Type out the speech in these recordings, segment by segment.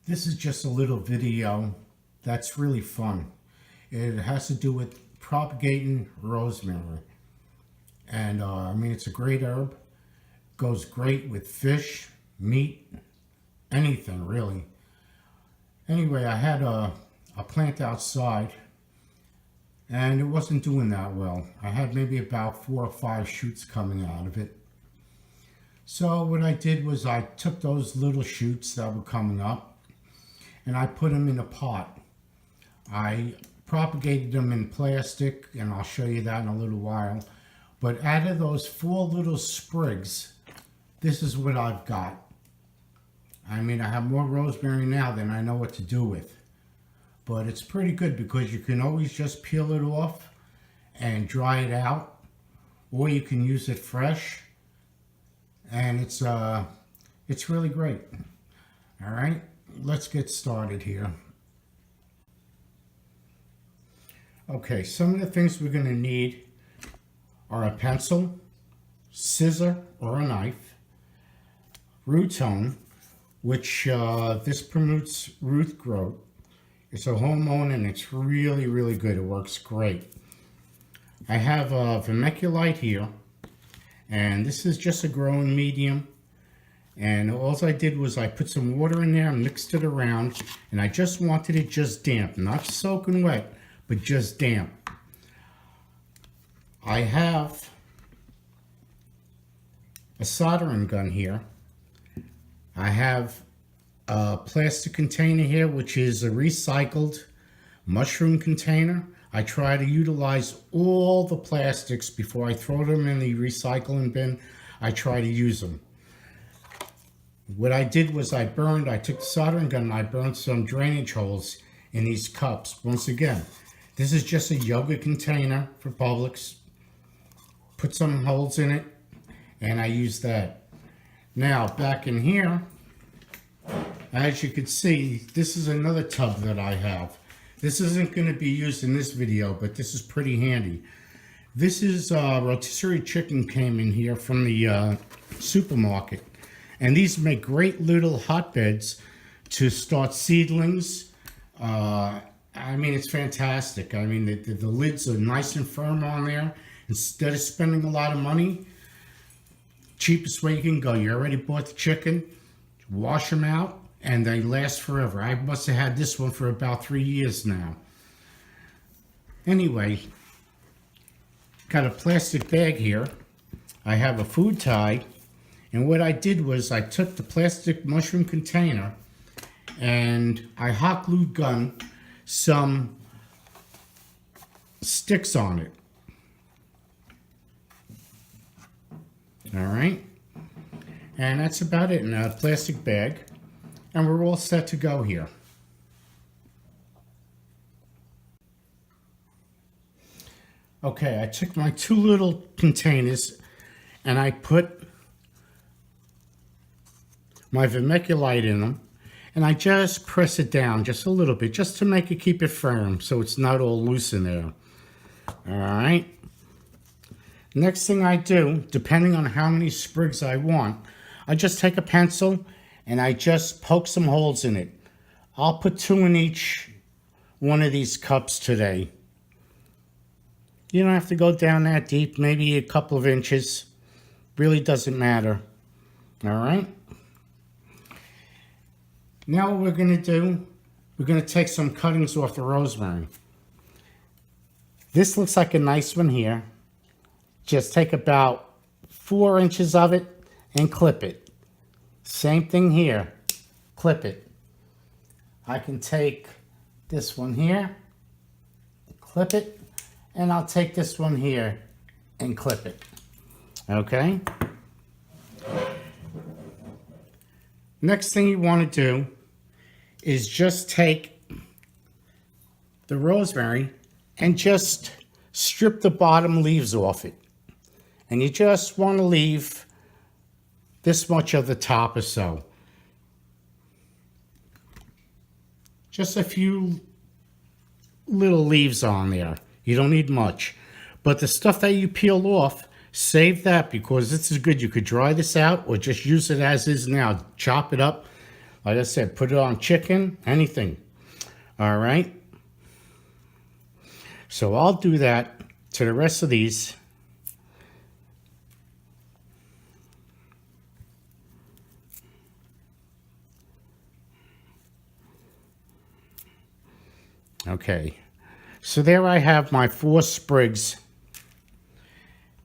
This is just a little video that's really fun. It has to do with propagating rosemary. And I mean, it's a great herb. Goes great with fish, meat, anything really. Anyway, I had a plant outside and it wasn't doing that well. I had maybe about 4 or 5 shoots coming out of it. So what I did was I took those little shoots that were coming up and I put them in a pot. I propagated them in plastic, and I'll show you that in a little while. But out of those 4 little sprigs, this is what I've got. I mean, I have more rosemary now than I know what to do with. But it's pretty good because you can always just peel it off and dry it out, or you can use it fresh, and it's really great. All right, let's get started here. Okay, some of the things we're going to need are a pencil, scissor or a knife, rutone, which this promotes root growth. It's a hormone and it's really, really good. It works great. I have a vermiculite here, and this is just a growing medium. And all I did was I put some water in there and mixed it around, and I just wanted it just damp, not soaking wet, but just damp. I have a soldering gun here. I have a plastic container here, which is a recycled mushroom container. I try to utilize all the plastics before I throw them in the recycling bin. I try to use them. What I did was I took the soldering gun and I burned some drainage holes in these cups. Once again, this is just a yogurt container for Publix. Put some holes in it and I use that. Now back in here, as you can see, this is another tub that I have. This isn't going to be used in this video, but this is pretty handy. This is rotisserie chicken came in here from the supermarket. And these make great little hotbeds to start seedlings. I mean, it's fantastic. I mean, the lids are nice and firm on there. Instead of spending a lot of money, cheapest way you can go. You already bought the chicken, wash them out, and they last forever. I must have had this one for about 3 years now. Anyway, got a plastic bag here. I have a food tie. And what I did was I took the plastic mushroom container and I hot glued gun some sticks on it. All right. And that's about it in a plastic bag. And we're all set to go here. Okay, I took my 2 little containers and I put my vermiculite in them, and I just press it down just a little bit, just to make it keep it firm so it's not all loose in there. All right. Next thing I do, depending on how many sprigs I want, I just take a pencil and I just poke some holes in it. I'll put 2 in each one of these cups today. You don't have to go down that deep, maybe a couple of inches. Really doesn't matter. All right. Now what we're going to do, we're going to take some cuttings off the rosemary. This looks like a nice one here. Just take about 4 inches of it and clip it. Same thing here, clip it. I can take this one here, clip it, and I'll take this one here and clip it. Okay? Next thing you want to do is just take the rosemary and just strip the bottom leaves off it. And you just want to leave this much of the top or so. Just a few little leaves on there. You don't need much. But the stuff that you peel off, save that, because this is good. You could dry this out or just use it as is now. Chop it up, Like I said, put it on chicken, anything. All right. So I'll do that to the rest of these. Okay. So there I have my 4 sprigs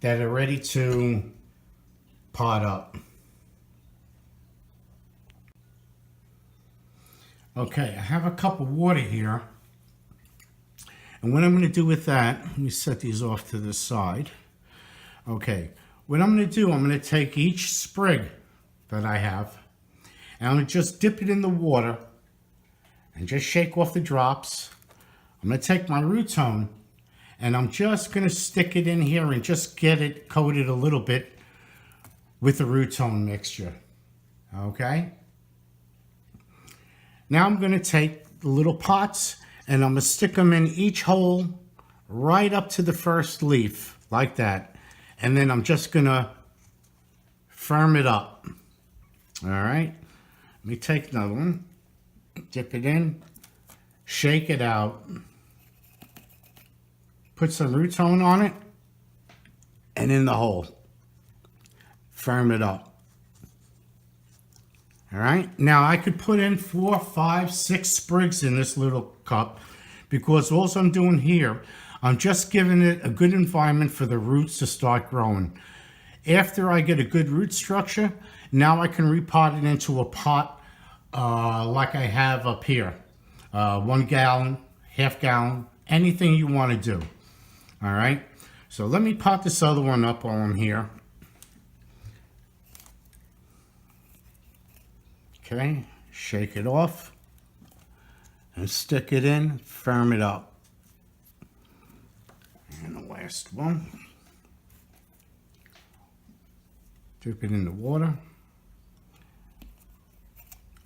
that are ready to pot up. Okay, I have a cup of water here. And what I'm going to do with that, let me set these off to the side. Okay, what I'm going to do, I'm going to take each sprig that I have, and I'm going to just dip it in the water and just shake off the drops. I'm going to take my rootone, and I'm just going to stick it in here and just get it coated a little bit with the rootone mixture. Okay? Now I'm going to take the little pots and I'm going to stick them in each hole right up to the first leaf, like that. And then I'm just going to firm it up. All right? Let me take another one, dip it in, shake it out, put some rootone on it, and in the hole. Firm it up. All right, now I could put in 4, 5, 6 sprigs in this little cup because all I'm doing here, I'm just giving it a good environment for the roots to start growing. After I get a good root structure, now I can repot it into a pot like I have up here. 1 gallon, half gallon, anything you want to do. All right, so let me pot this other one up while I'm here. Okay, shake it off and stick it in, firm it up. And the last one, dip it in the water,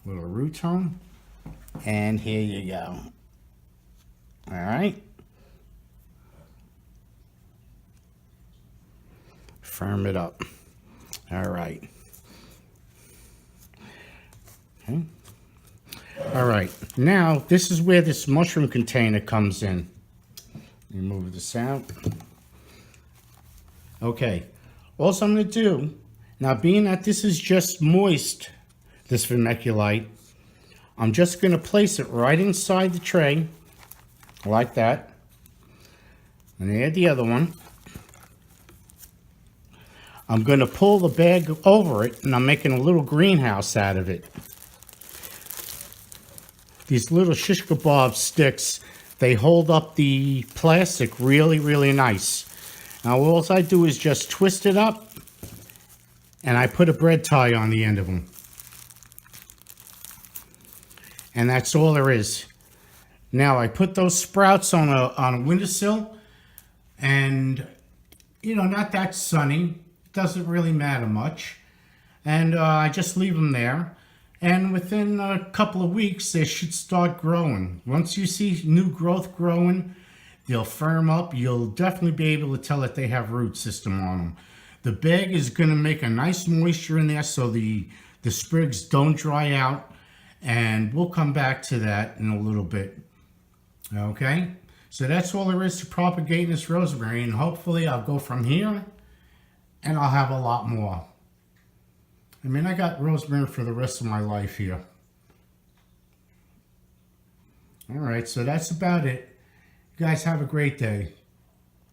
a little rootone, and here you go. All right. Firm it up. All right. Okay. All right, now this is where this mushroom container comes in. Let me move this out. Okay, all I'm going to do, now being that this is just moist, this vermiculite, I'm just going to place it right inside the tray, like that. And add the other one. I'm going to pull the bag over it, and I'm making a little greenhouse out of it. These little shish kebab sticks, they hold up the plastic really, really nice. Now all I do is just twist it up and I put a bread tie on the end of them. And that's all there is. Now I put those sprouts on a windowsill, and you know, not that sunny. It doesn't really matter much. And I just leave them there. And within a couple of weeks, they should start growing. Once you see new growth growing, they'll firm up. You'll definitely be able to tell that they have root system on them. The bag is going to make a nice moisture in there so the sprigs don't dry out. And we'll come back to that in a little bit. Okay? So that's all there is to propagating this rosemary. And hopefully I'll go from here and I'll have a lot more. I mean, I got rosemary for the rest of my life here. All right, so that's about it. You guys have a great day.